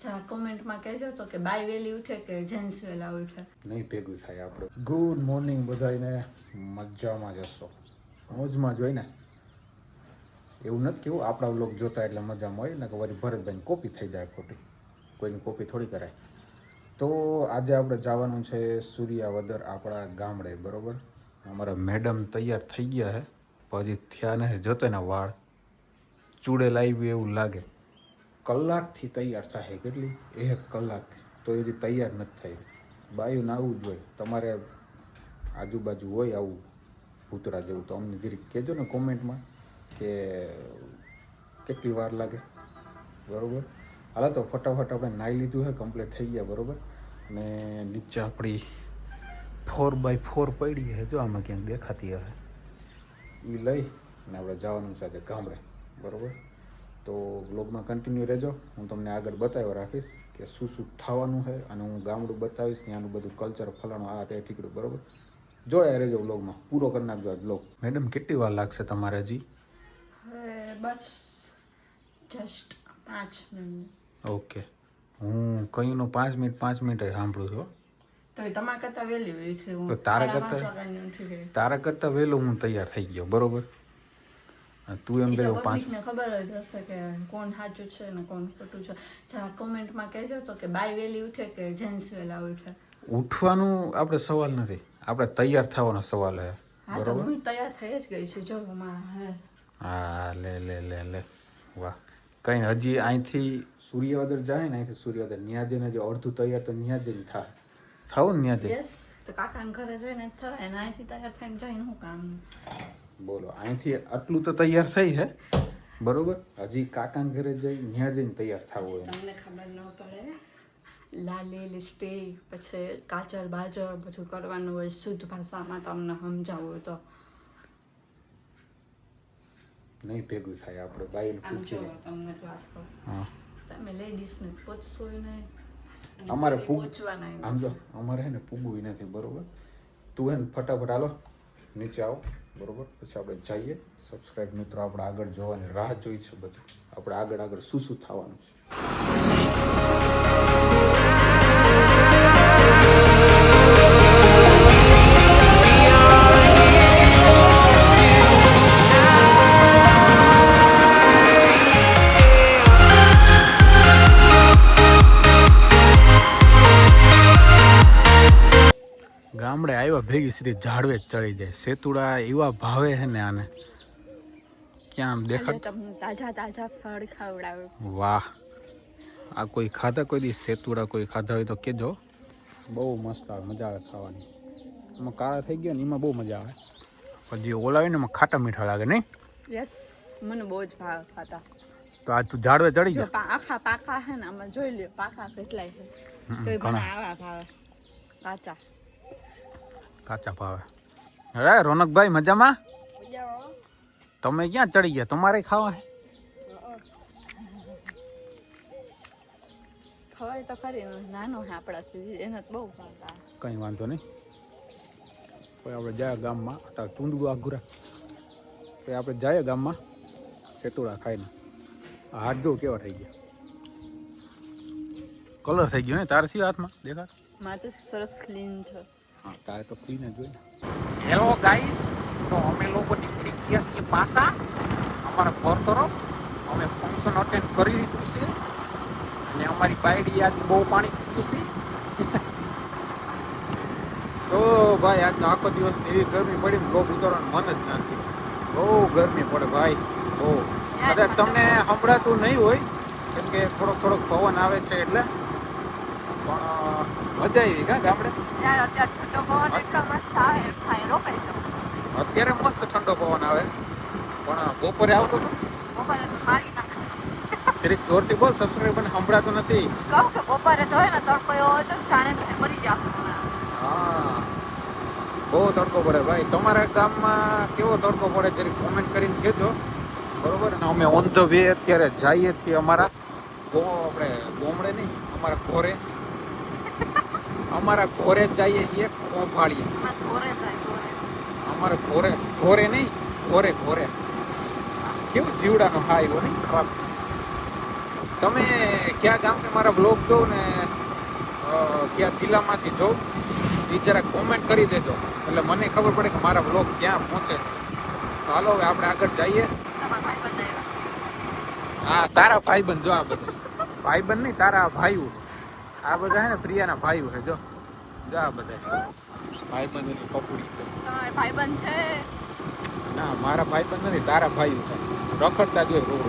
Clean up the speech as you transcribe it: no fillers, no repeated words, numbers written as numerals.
જરા કોમેન્ટમાં કહેજો તો કે બાય વેલી ઉઠે કે જેન્ટ્સ વેલા ઉઠે. નહીં ભેગું થાય આપણે. ગુડ મોર્નિંગ બધાને, મજામાં જશો, મોજમાં જ હોય ને. એવું નથી કેવું આપણા વ્લોગ જોતા એટલે મજામાં હોય ને કે વળી ભરતભાઈને કોપી થઈ જાય ખોટી, કોઈની કોપી થોડી કરાય. તો આજે આપણે જવાનું છે સૂર્યાવદર આપણા ગામડે, બરાબર. અમારા મેડમ તૈયાર થઈ ગયા છે, પછી થયા ને જોતે ને વાળ ચૂડે લાવી એવું લાગે. કલાકથી તૈયાર થાય, કેટલી 1 કલાકથી, તો એ હજી તૈયાર નથી થઈ. બાયુને આવું જ હોય. તમારે આજુબાજુ હોય આવું ભૂતરા જેવું તો અમને જરીક કહેજો ને કોમેન્ટમાં કે કેટલી વાર લાગે, બરાબર. હાલો તો ફટાફટ આપણે નાહી લીધું છે, કમ્પ્લીટ થઈ ગયા, બરાબર. ને નીચે આપણી 4x4 પડી છે, જો આમાં ક્યાંક દેખાતી હવે, એ લઈ ને આપણે જવાનું છે આજે ગામડે, બરાબર. તો બ્લોગમાં કન્ટિન્યુ રહેજો, હું તમને આગળ બતાવ્યો રાખીશ કે શું શું થવાનું છે, અને હું ગામડું બતાવીશ, ત્યાંનું બધું કલ્ચર ફલાણું આ તે ઠીકડું, બરાબર. જોડાયા રહેજો બ્લોગમાં, પૂરો કરી નાખજો આ બ્લોગ. મેડમ કેટલી વાર લાગશે તમારે હજી? હવે બસ જસ્ટ 5 મિનિટ. ઓકે, હું કયુંનું 5 મિનિટ જ સાંભળું છું. તો એ તમારા કરતાં વહેલી ઉઠી હું. તો તારા કરતાં વહેલો હું તૈયાર થઈ ગયો, બરોબર. તું એમ કહ્યું 5. ને ખબર જ હશે કે કોણ સાચું છે ને કોણ ખોટું છે. જરા કોમેન્ટમાં કહેજો તો કે બાય વેલી ઉઠે કે જેન્ટ્સ વેલા ઉઠે. ઉઠવાનું આપણે સવાલ નથી, આપણે તૈયાર થવાનો સવાલ છે, બરોબર. હું તૈયાર થઈ જ ગઈ છું, જો હા લે વાહ. કઈ હજી અહીંથી સૂર્યાવદર જાય ને, અહીંથી સૂર્યાવદર ન્યા જઈને જો અડધું તૈયાર તો ન્યા જઈને થાય, થાવ ને ન્યા જઈને. યસ, તો કાકાના ઘરે જઈને થાય ને અહીંથી તૈયાર થઈને જઈને શું કામ. બોલો, અહીંથી આટલું તો તૈયાર થઈ હે, બરોબર. હજી કાકાના ઘરે જઈ ન્યા જઈને તૈયાર થવું હોય. તમને ખબર ન પડે, લાલી લિપસ્ટિક પછી કાજલ બાજર બધું કરવાનું હોય, શુદ્ધ ભાષામાં તમને સમજાવું તો નહીં ભેગું થાય. આપણે બાઈને પૂછીએ, તમને વાત કરું. હા, તમે લેડીઝને પૂછશો નહીં, અમારે પૂછવાના આમ જો અમારે હે ને પૂગવું નથી, બરોબર. તું હે ને ફટાફટ હાલો નીચે આવો, બરોબર. પછી આપણે જઈએ. સબસ્ક્રાઈબ મિત્રો આપણે આગળ જોવાની રાહ જોઈ છે, બધું આપણે આગળ શું શું થવાનું છે. ગામડે આવ્યા ભેગી સીધી ઝાડવે જ ચડી જાય. સેતુડા એવા ભાવે છે ને આને, ક્યાં આમ દેખાડ. તમને તાજા ફળ ખવડાવું. વાહ, આ કોઈ ખાધા કોઈ દી સેતુડા કોઈ ખાધા હોય તો કેજો. બહુ મસ્ત આવે, મજા આવે ખાવાની. એમાં કાળા થઈ ગયો ને એમાં બહુ મજા આવે. પછી ઓલા હોય ને એમાં ખાટા મીઠા લાગે નહીં. યસ, મને બહુ જ ભાવ ખાતા. તો આજ તું ઝાડવે ચડી જો જા. આખા પાકા છે ને, આમાં જોઈ લ્યો પાકા કેટલાય છે, તો એ મને આવા ભાવે. કાચા ભાવે. અરે રોનકભાઈ મજામાં? તમે ક્યાં ચડી ગયા? તમારે ખાવા હે? ખવાય તો ખરી, નાનો છે આપણાથી, એને તો બહુ ભાવતા. કંઈ વાંધો નહીં. પછી આપણે જાય ગામમાં, અત્યારે ચૂંદડું આઘુરા, પછી આપણે જાય ગામમાં સેતુડા ખાઈને. હાથ જો કેવા થઈ ગયા, કલર થઈ ગયો ને. તારે શું હાથમાં દેખાડ? મારે તો સરસ ક્લીન છે. હા, તારે તો ક્લીન જ હોય ને. હેલો ગાઈસ, તો અમે લોકો નીકળી ગયા છીએ પાછા અમારા ઘર તરફ. અમે ફંક્શન અટેન્ડ કરી લીધું છે અને અમારી બાયડી આજ બહુ પાણી પીધું છે. તો ભાઈ આજનો આખો દિવસ એવી ગરમી પડી, બ્લોગ ઉતારવાનું મન જ નથી. બહુ ગરમી પડે ભાઈ, બહુ. કદાચ તમને સંભળાતું નહીં હોય કેમ કે થોડોક પવન આવે છે એટલે, પણ મજા આવી કા ગામડે. અત્યારે મસ્ત ઠંડો પવન આવે, પણ બપોરે આવતો હતો. જરીક જોરથી બોલ, સબસ્ક્રાઈબરને સંભળાતું નથી. હા, બહુ તડકો પડે ભાઈ. તમારા ગામમાં કેવો તડકો પડે જરીક કોમેન્ટ કરીને કહેજો, બરોબર. અને અમે ઓન ધ વે અત્યારે જઈએ છીએ અમારા આપણે ગોમડે નહીં, અમારા ઘોરે. અમારા ઘોરે જ જઈએ છીએ, ખોભાળીએ. અમારે ઘોરે નહીં, ઘોરે. કેવું જીવડાનો હા એવો નહીં, ખરાબ. તમે કયા ગામથી મારા બ્લોગ જોવ ને કયા જિલ્લામાંથી જોવ એ જરાક કોમેન્ટ કરી દેજો એટલે મને ખબર પડે કે મારા બ્લોગ ક્યાં પહોંચે. તો હાલો હવે આપણે આગળ જઈએ. હા તારા ભાઈબંધ જો આ બધા ભાઈબંધ નહીં તારા ભાઈઓ આ બધા હે ને પ્રિયાના ભાઈઓ છે જો આ બધા ભાઈબંધની કપડી છે. ભાઈબંધ છે ના મારા ભાઈબંધ નથી તારા ભાઈઓ છે રખડતા જોઈએ રોડ